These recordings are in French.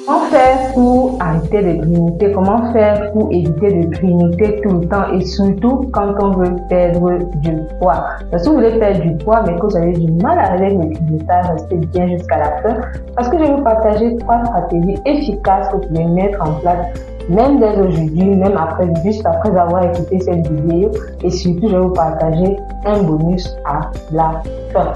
Comment faire pour arrêter de grignoter? Comment faire pour éviter de grignoter tout le temps et surtout quand on veut perdre du poids? Si vous voulez perdre du poids mais que vous avez du mal avec le grignotage, restez bien jusqu'à la fin parce que je vais vous partager 3 stratégies efficaces que vous pouvez mettre en place même dès aujourd'hui, même après, juste après avoir écouté cette vidéo, et surtout je vais vous partager un bonus à la fin.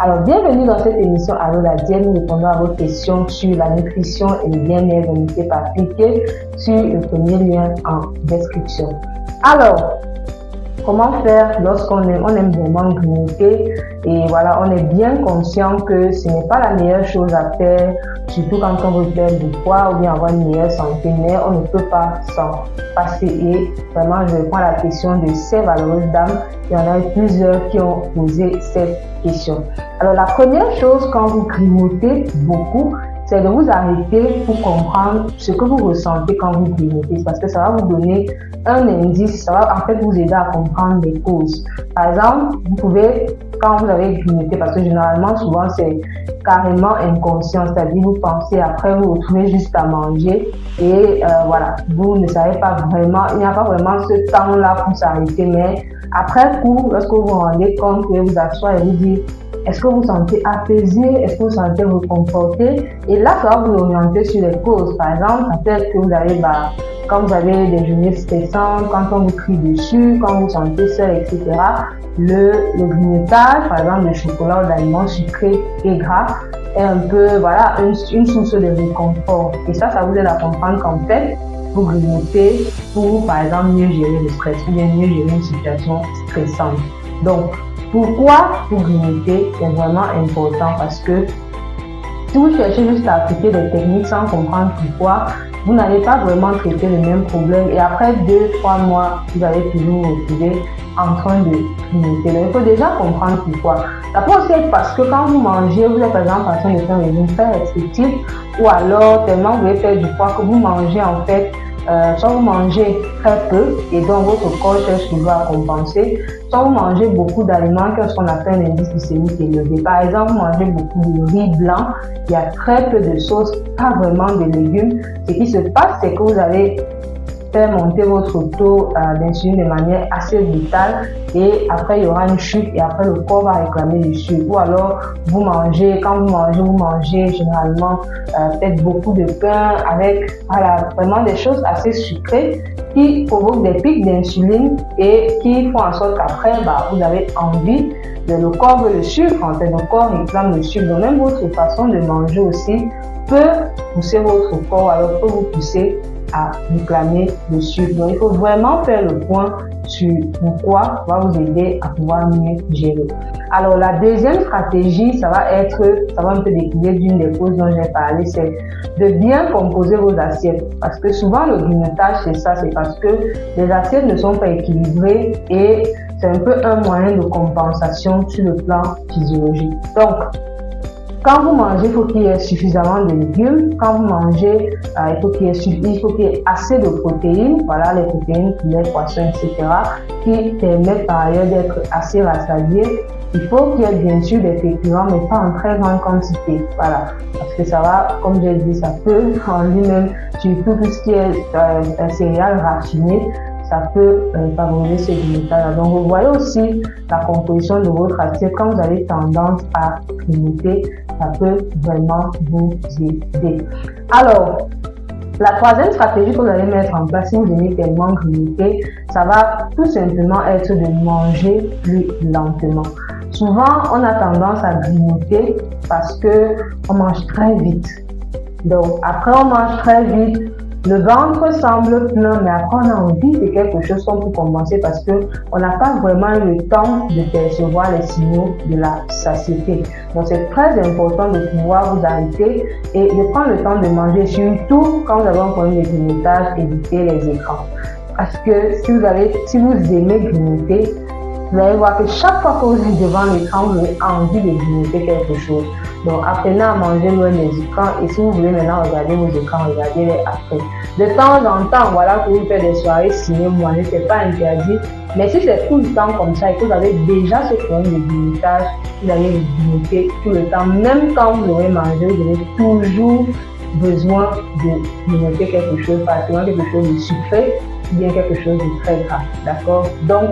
Alors, bienvenue dans cette émission Allô la diète. Nous répondons à vos questions sur la nutrition et le bien-être. N'hésitez pas à cliquer sur le premier lien en description. Alors, comment faire lorsqu'on aime vraiment grignoter et voilà, on est bien conscient que ce n'est pas la meilleure chose à faire, surtout quand on veut perdre du poids ou bien avoir une meilleure santé, mais on ne peut pas s'en passer. Et vraiment, je prends la question de ces valeureuses dames. Il y en a plusieurs qui ont posé cette question. Alors, la première chose quand vous grignotez beaucoup, c'est de vous arrêter pour comprendre ce que vous ressentez quand vous grignotez, parce que ça va vous donner un indice, ça va en fait vous aider à comprendre les causes. Par exemple, vous pouvez, quand vous avez grignoté, parce que généralement, souvent, c'est carrément inconscient, c'est-à-dire vous pensez après, vous retrouvez juste à manger et voilà, vous ne savez pas vraiment, il n'y a pas vraiment ce temps-là pour s'arrêter, mais après coup, lorsque vous vous rendez compte, vous vous asseyez et vous dites, est-ce que vous vous sentez apaisé? Est-ce que vous vous sentez reconforté? Et là, ça va vous orienter sur les causes. Par exemple, peut-être que vous avez, quand vous avez des journées stressantes, quand on vous crie dessus, quand vous vous sentez seul, etc. Le grignotage, par exemple, le chocolat ou d'aliments sucrés et gras, est un peu, voilà, une source de réconfort. Et ça vous aide à comprendre qu'en fait, vous grignotez pour, par exemple, mieux gérer le stress ou bien mieux gérer une situation stressante. Donc, pourquoi vous grignoter est vraiment important? Parce que si vous cherchez juste à appliquer des techniques sans comprendre pourquoi, vous n'allez pas vraiment traiter le même problème et après 2-3 mois, vous allez toujours vous retrouver en train de grignoter. Donc, il faut déjà comprendre pourquoi. Ça peut aussi être parce que quand vous mangez, vous êtes par exemple en train de faire un régime très restrictif ou alors tellement vous voulez perdre du poids que vous mangez en fait soit vous mangez très peu et donc votre corps cherche toujours à compenser, soit vous mangez beaucoup d'aliments qui ont ce qu'on appelle un indice glycémique élevé. Par exemple, vous mangez beaucoup de riz blanc, il y a très peu de sauce, pas vraiment de légumes. Ce qui se passe, c'est que vous allez faire monter votre taux d'insuline de manière assez brutale et après il y aura une chute et après le corps va réclamer du sucre. Ou alors vous mangez, quand vous mangez généralement peut-être beaucoup de pain avec voilà, vraiment des choses assez sucrées qui provoquent des pics d'insuline et qui font en sorte qu'après vous avez envie, le corps veut le sucre, en fait le corps réclame le sucre. Donc même votre façon de manger aussi peut pousser votre corps, alors peut vous pousser à réclamer le sucre. Donc, il faut vraiment faire le point sur pourquoi va vous aider à pouvoir mieux gérer. Alors, la deuxième stratégie, ça va un peu découler d'une des causes dont j'ai parlé, c'est de bien composer vos assiettes. Parce que souvent, le grignotage, c'est ça, c'est parce que les assiettes ne sont pas équilibrées et c'est un peu un moyen de compensation sur le plan physiologique. Donc, quand vous mangez, il faut qu'il y ait suffisamment de légumes. Quand vous mangez, il faut qu'il y ait assez de protéines. Voilà, les protéines, poulet, poisson, etc. qui permettent par ailleurs d'être assez rassasiés. Il faut qu'il y ait bien sûr des féculents, mais pas en très grande quantité. Voilà, parce que ça va, comme j'ai dit, ça peut en lui-même, surtout tout ce qui est céréales raffinées, ça peut favoriser ce grignotage. Donc, vous voyez aussi la composition de votre assiette. Quand vous avez tendance à grignoter, ça peut vraiment vous aider. Alors, la troisième stratégie que vous allez mettre en place si vous aimez tellement grignoter, ça va tout simplement être de manger plus lentement. Souvent, on a tendance à grignoter parce que on mange très vite. Donc, après on mange très vite, le ventre semble plein, mais après on a envie de quelque chose comme pour compenser parce qu'on n'a pas vraiment eu le temps de percevoir les signaux de la satiété. Donc c'est très important de pouvoir vous arrêter et de prendre le temps de manger, surtout quand vous avez un problème de grignotage, évitez les écrans. Parce que si vous aimez grignoter, vous allez voir que chaque fois que vous êtes devant l'écran, vous avez envie de grignoter quelque chose. Donc, apprenez à manger loin des écrans et si vous voulez maintenant regarder vos écrans, regardez-les après. De temps en temps, voilà, que vous faites des soirées ciné, vous mangez, c'est pas interdit. Mais si c'est tout le temps comme ça et que vous avez déjà ce problème de grignotage, vous allez grignoter tout le temps. Même quand vous aurez mangé, vous avez toujours besoin de grignoter quelque chose, particulièrement quelque chose de sucré ou bien quelque chose de très gras. D'accord? Donc,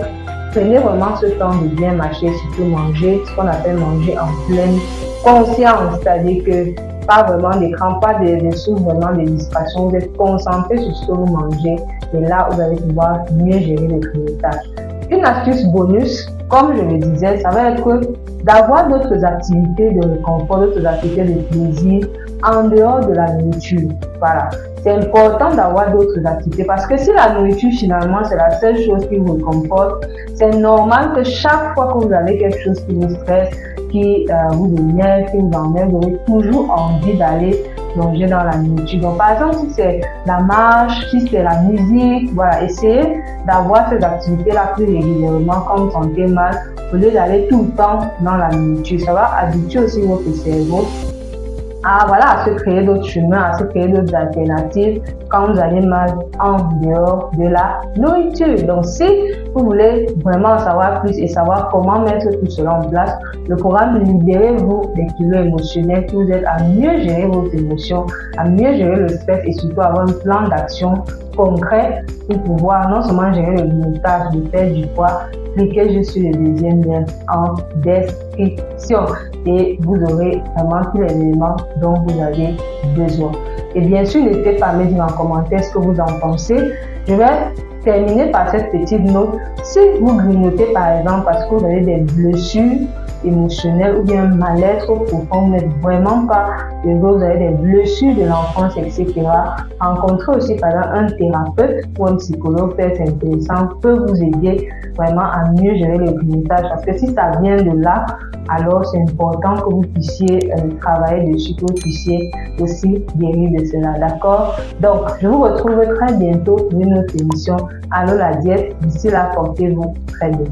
prenez vraiment ce temps de bien mâcher, surtout manger, ce qu'on appelle manger en pleine conscience, c'est-à-dire que pas vraiment d'écran, pas de sources vraiment de distraction, vous êtes concentré sur ce que vous mangez et là vous allez pouvoir mieux gérer le grignotage. Une astuce bonus, comme je le disais, ça va être d'avoir d'autres activités de réconfort, d'autres activités de plaisir en dehors de la nourriture. Voilà. C'est important d'avoir d'autres activités parce que si la nourriture finalement c'est la seule chose qui vous réconforte, c'est normal que chaque fois que vous avez quelque chose qui vous stresse, qui vous énerve, qui vous emmène, vous avez toujours envie d'aller plonger dans la nourriture. Donc par exemple, si c'est la marche, si c'est la musique, voilà, essayez d'avoir ces activités-là plus régulièrement quand vous sentez mal, au lieu d'aller tout le temps dans la nourriture. Ça va habituer aussi votre cerveau à se créer d'autres chemins, à se créer d'autres alternatives quand vous allez mal en dehors de la nourriture. Donc, si vous voulez vraiment en savoir plus et savoir comment mettre tout cela en place, le programme Libérez-vous des kilos émotionnels qui vous aide à mieux gérer vos émotions, à mieux gérer le stress et surtout avoir un plan d'action concret pour pouvoir non seulement gérer le grignotage, de perdre du poids, cliquez juste sur le deuxième lien en description et vous aurez vraiment tous les éléments dont vous avez besoin. Et bien sûr, n'hésitez pas à me dire en commentaire ce que vous en pensez. Je vais terminer par cette petite note. Si vous grignotez par exemple parce que vous avez des blessures émotionnelles ou bien un mal-être profond, vous n'êtes vraiment pas heureux, vous avez des blessures de l'enfance, etc. Rencontrer aussi par exemple un thérapeute ou un psychologue, c'est intéressant, peut vous aider vraiment à mieux gérer le grignotage parce que si ça vient de là, alors c'est important que vous puissiez travailler dessus, que vous puissiez aussi guérir de cela, d'accord? Donc, je vous retrouve très bientôt pour une autre émission. Allô la diète, d'ici là, portez-vous très bien.